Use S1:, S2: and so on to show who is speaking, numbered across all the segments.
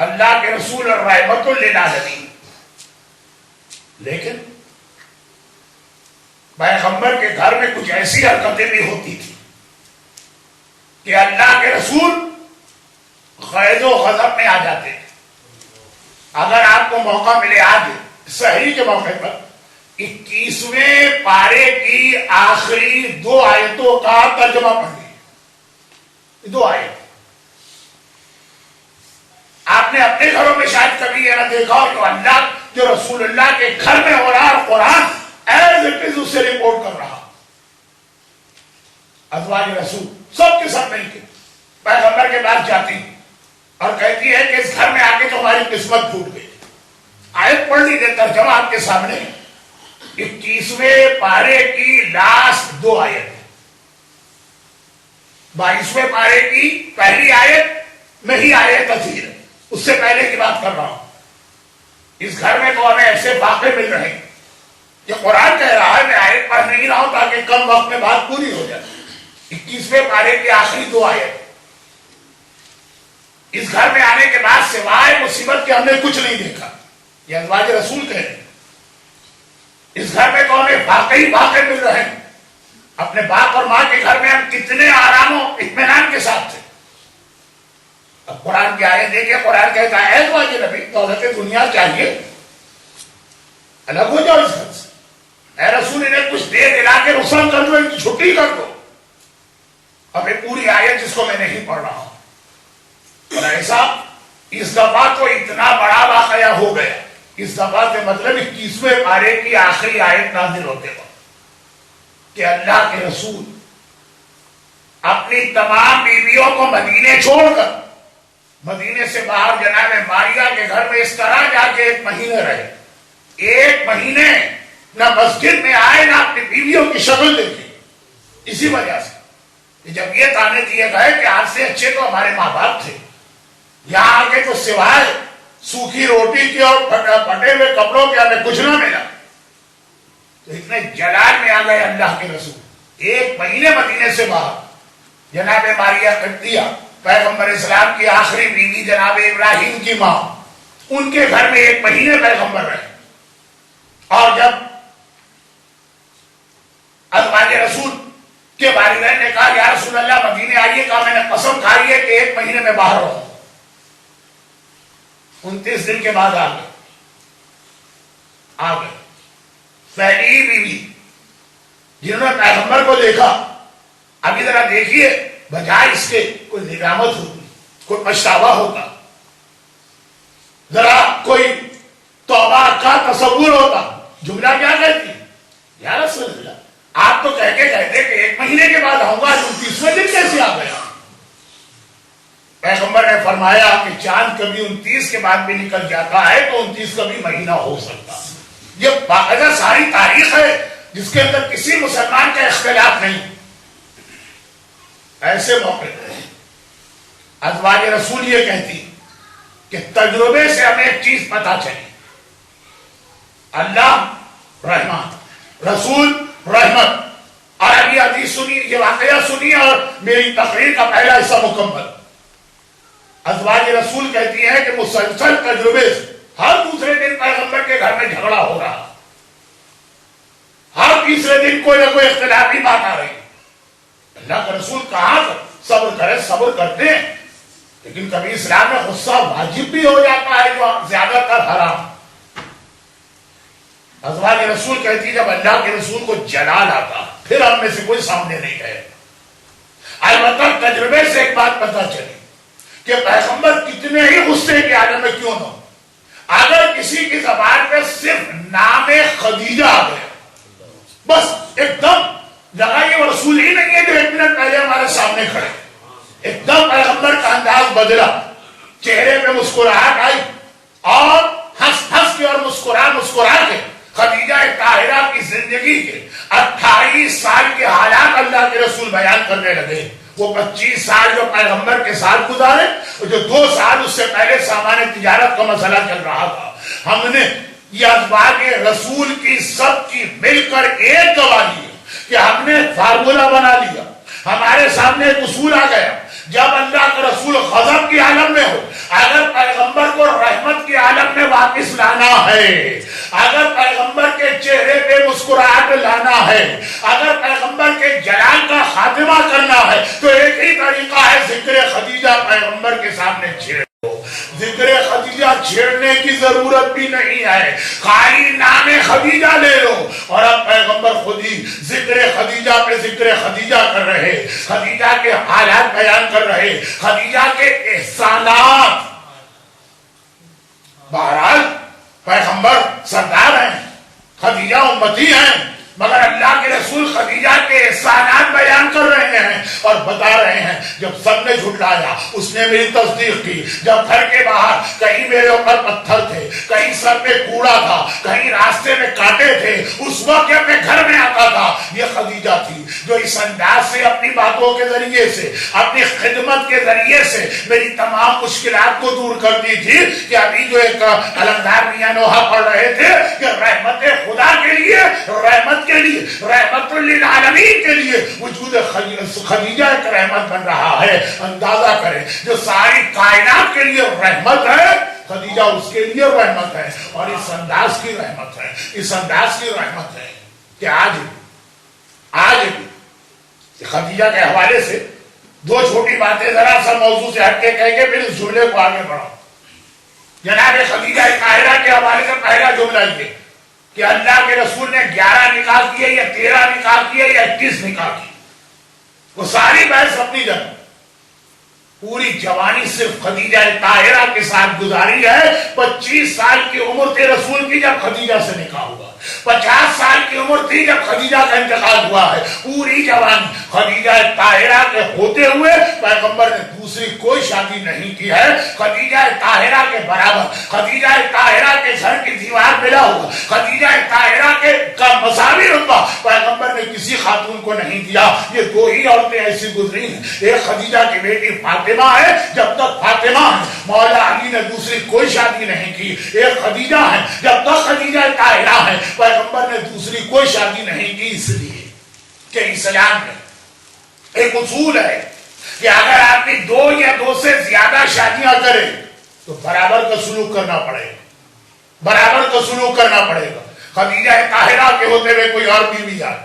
S1: اللہ کے رسول اور رحمت للعالمین، لیکن پیغمبر کے گھر میں کچھ ایسی حرکتیں بھی ہوتی تھی کہ اللہ کے رسول غیظ و غضب میں آ جاتے تھے۔ اگر آپ کو موقع ملے آج سحری کے موقع پر 21ویں پارے کی آخری 2 آیتوں کا ترجمہ پڑھیے۔ 2 آیت آپ نے اپنے گھروں میں شاید کبھی یہ نہ دیکھا ہو کہ اللہ جو رسول اللہ کے گھر میں ہو رہا اور قرآن ایز اٹ از اس سے رپورٹ کر رہا۔ ازواج رسول سب کے سب مل کے پیغمبر کے پاس جاتی اور کہتی ہے کہ اس گھر میں آ کے تو ہماری قسمت پھوٹ گئی۔ آیت پڑھ لیجیے، ترجمہ آپ کے سامنے 21ویں پارے کی لاسٹ 2 آیت، 22ویں پارے کی پہلی آیت میں ہی آیت اخیر ہے، اس سے پہلے کی بات کر رہا ہوں۔ اس گھر میں تو ہمیں ایسے واقعے مل رہے ہیں، یہ قرآن کہہ رہا ہے، میں آیت پڑھ نہیں رہا ہوں تاکہ کم وقت میں بات پوری ہو جائے۔ 21ویں پارے کی آخری 2 آیت، اس گھر میں آنے کے بعد سوائے مصیبت کے ہم نے کچھ نہیں دیکھا، یہ ازواج رسول کہہ رہے ہیں۔ اس گھر میں تو ہمیں واقعی واقع مل رہے ہیں، اپنے باپ اور ماں کے گھر میں ہم کتنے آرام و اطمینان کے ساتھ تھے۔ اب قرآن کی آیت دیکھیں، قرآن کہتا ہے ازواج نبی دولت دنیا چاہیے الگ ہو جاؤ اس گھر سے، اے رسول انہیں کچھ دے دلا کے رخصت کر دو، ان کی چھٹی کر دو۔ اب یہ پوری آیت جس کو میں نہیں پڑھ رہا ہوں، اور ایسا اس دفعہ تو اتنا بڑا واقعہ ہو گیا، اس دفعہ سے مطلب 21ویں پارے کی آخری آیت نازل ہوتے وقت کہ اللہ کے رسول اپنی تمام بیویوں کو مدینے چھوڑ کر مدینے سے باہر جناب ماریہ کے گھر میں اس طرح جا کے 1 مہینے رہے۔ 1 مہینے نہ مسجد میں آئے نہ اپنی بیویوں کی شکل دیکھی۔ اسی وجہ سے کہ جب یہ تانے دیے گئے کہ آج سے اچھے تو ہمارے ماں باپ تھے، یہاں آگے تو سوائے سوکھی روٹی کی اور پھٹے ہوئے کپڑوں کے ہمیں کچھ نہ ملا، تو اتنے جلال میں آ گئے اللہ کے رسول۔ 1 مہینے مدینے سے باہر جناب ماریہ قبطیہ پیغمبر اسلام کی آخری بیوی جناب ابراہیم کی ماں، ان کے گھر میں 1 مہینے پیغمبر رہے۔ اور جب ازواج رسول کے والدین نے کہا یا رسول اللہ مدینے آئیے، کہا میں نے قسم کھائی ہے کہ 1 مہینے میں باہر رہوں۔ 29 دن کے بعد آ گئے پہلی بیوی جنہوں نے پیغمبر کو دیکھا۔ ابھی ذرا دیکھیے، بجائے اس کے کوئی ندامت ہوتی، کوئی پچھتاوا ہوتا، ذرا کوئی توبہ کا تصور ہوتا، جملہ کیا کہتی یا رسول اللہ آپ تو کہہ کے کہتے کہ 1 مہینے کے بعد آؤں گا، 29ویں دن کیسے آ گیا؟ پیغمبر نے فرمایا کہ چاند کبھی 29 کے بعد بھی نکل جاتا ہے تو 29 کا بھی مہینہ ہو سکتا۔ یہ باقاعدہ ساری تاریخ ہے جس کے اندر کسی مسلمان کا اختلاف نہیں۔ ایسے موقع ازواج رسول یہ کہتی کہ تجربے سے ہمیں ایک چیز پتا چلی، اللہ رحمان، رسول رحمت۔ اور ابھی حدیث سنی، یہ واقعہ سنی اور میری تقریر کا پہلا حصہ مکمل۔ ازواج رسول کہتی ہے کہ مسلسل تجربے سے ہر دوسرے دن پیغمبر کے گھر میں جھگڑا ہو رہا، ہر تیسرے دن کوئی نہ کوئی اختلافی بات آ رہی۔ اللہ کا رسول کہاں صبر کرے، صبر کرتے ہیں، لیکن کبھی اسلام میں غصہ واجب بھی ہو جاتا ہے جو زیادہ تر حرام۔ ازواج رسول کہتی جب اللہ کے رسول کو جلال آتا پھر ہم میں سے کوئی سامنے نہیں گئے۔ البتہ تجربے سے ایک بات پتہ چلی کہ پیغمبر کتنے ہی غصے کے عالم میں کیوں نہ ہو، اگر کسی کی زبان پہ صرف نام خدیجہ آ گیا، بس ایک دم لگا یہ وہ رسول ہی نہیں ہے جو 1 منٹ پہلے ہمارے سامنے کھڑے، ایک دم پیغمبر کا انداز بدلا، چہرے پہ مسکراہٹ آئی، اور ہنس ہنس کے اور مسکرا کے خدیجہ طاہرہ کی زندگی کے 28 سال کے حالات اللہ کے رسول بیان کرنے لگے۔ وہ 25 سال جو پیغمبر کے ساتھ گزارے، اور جو 2 سال اس سے پہلے سامان تجارت کا مسئلہ چل رہا تھا، ہم نے یہ ازواج رسول کی سب کی مل کر ایک گواہی ہے کہ ہم نے فارمولا بنا لیا، ہمارے سامنے ایک اصول آ گیا، جب اللہ کا رسول غضب کی عالم میں ہو، اگر پیغمبر کو عالم میں واپس لانا ہے، اگر پیغمبر کے چہرے پہ مسکراہٹ لانا ہے، اگر پیغمبر کے جلال کا خاتمہ کرنا ہے، تو ایک ہی طریقہ ہے، ذکر خدیجہ پیغمبر کے سامنے چھیڑ دو۔ ذکر خدیجہ چھیڑنے کی ضرورت بھی نہیں ہے، خالی نام خدیجہ لے لو، اور اب پیغمبر خود ہی ذکر خدیجہ پہ ذکر خدیجہ کر رہے، خدیجہ کے حالات بیان کر رہے، خدیجہ کے احسانات۔ بہرحال پیغمبر سردار ہیں، خدیجہ امتی ہیں، مگر اللہ کے رسول خدیجہ کے احسانات بیان کر رہے ہیں اور بتا رہے ہیں، جب سب نے جھٹلایا اس نے میری تصدیق کی، جب گھر کے باہر کہیں میرے اوپر پتھر تھے، کہیں سر پہ کوڑا تھا، کہیں راستے میں کانٹے تھے، اس وقت اپنے گھر میں آتا تھا، یہ خدیجہ تھی جو اس انداز سے اپنی باتوں کے ذریعے سے، اپنی خدمت کے ذریعے سے میری تمام مشکلات کو دور کرتی تھی، کہ ابھی جو ایک علمدار میاں نوحہ پڑھ رہے تھے کہ رحمت خدا کے لیے، رحمت کے لیے، رحمت للعالمین کے لیے وجود خدیجہ ایک رحمت بن رہا ہے۔ اندازہ کریں، جو ساری کائنات کے لیے رحمت ہے، خدیجہ اس کے لیے رحمت ہے، اور اس انداز کی رحمت ہے، اس انداز کی رحمت ہے کہ آج بھی خدیجہ کے حوالے سے دو چھوٹی باتیں ذرا سا موضوع سے ہٹ کے کہیں گے، پھر اس جملے کو آگے بڑھاؤ۔ جناب خدیجہ طاہرہ کے حوالے سے پہلا جملہ یہ کہ اللہ کے رسول نے 11 نکاح کیے یا 13 نکاح کیے یا 21 نکاح کیے، وہ ساری بحث اپنی جگہ، پوری جوانی صرف خدیجہ طاہرہ کے ساتھ گزاری ہے۔ 25 سال کی عمر تھی رسول کی جب خدیجہ سے نکاح ہوا، 50 سال کی عمر تھی جب خدیجہ کا انتقال ہوا ہے۔ پوری جوانی خدیجہ طاہرہ کے ہوتے ہوئے پیغمبر نے دوسری کوئی شادی نہیں کی ہے۔ خدیجہ طاہرہ کے برابر، خدیجہ طاہرہ کے گھر کی دیوار ملا ہوا، خدیجہ طاہرہ کے کا مساوی رتبہ پیغمبر نے کسی خاتون کو نہیں دیا۔ یہ دو ہی عورتیں ایسی گزری ہیں، ایک خدیجہ کی بیٹی فاطمہ ہے، جب تک فاطمہ ہے مولا علی نے دوسری کوئی شادی نہیں کی، ایک خدیجہ ہے، جب تک خدیجہ طاہرہ ہے پیغمبر نے دوسری کوئی شادی نہیں کی۔ اس لیے کہ اسلام میں ایک اصول ہے کہ اگر آدمی 2 یا 2 سے زیادہ شادیاں کرے تو برابر کا سلوک کرنا پڑے گا، برابر کا سلوک کرنا پڑے گا۔ خدیجہ طاہرہ کے ہوتے ہوئے کوئی اور بیوی آئے،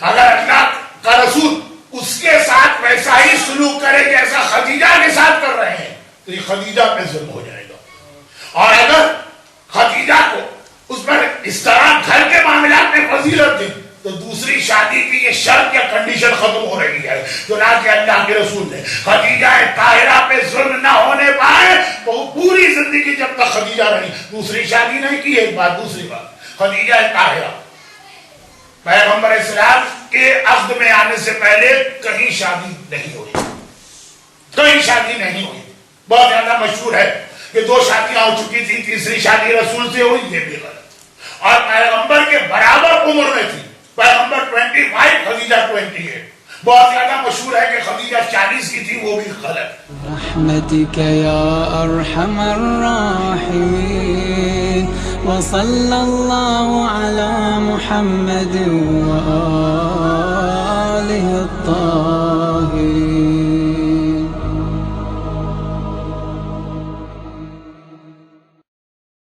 S1: اگر اللہ کا رسول اس کے ساتھ ویسا ہی سلوک کرے جیسا خدیجہ کے ساتھ کر رہے ہیں تو یہ خدیجہ پہ ظلم ہو جائے گا، اور اگر خدیجہ کو اس پر اس طرح گھر کے معاملات میں فضیلت دی تو دوسری شادی کی یہ شرط یا کنڈیشن ختم ہو رہی ہے۔ چنانچہ اللہ کے رسول نے خدیجہ طاہرہ پہ ظلم نہ ہونے پائے تو پوری زندگی جب تک خدیجہ رہی دوسری شادی نہیں کی۔ ایک بات، دوسری بات، خدیجہ طاہرہ پیغمبر اسلام کے عقد میں آنے سے پہلے کہیں شادی نہیں ہوئی، کہیں شادی نہیں ہوئی۔ بہت زیادہ مشہور ہے کہ 2 شادیاں ہو چکی تھی، تیسری شادی رسول سے ہوئی، یہ بھی غلط۔ اور پیغمبر کے برابر عمر میں تھی، پیغمبر 25، خدیجہ 28۔ بہت زیادہ مشہور ہے کہ خدیجہ 40 کی تھی، وہ بھی غلط۔
S2: رحمتک یا ارحم الراحمین وصلی اللہ علی محمد وآلہ الطاہرین۔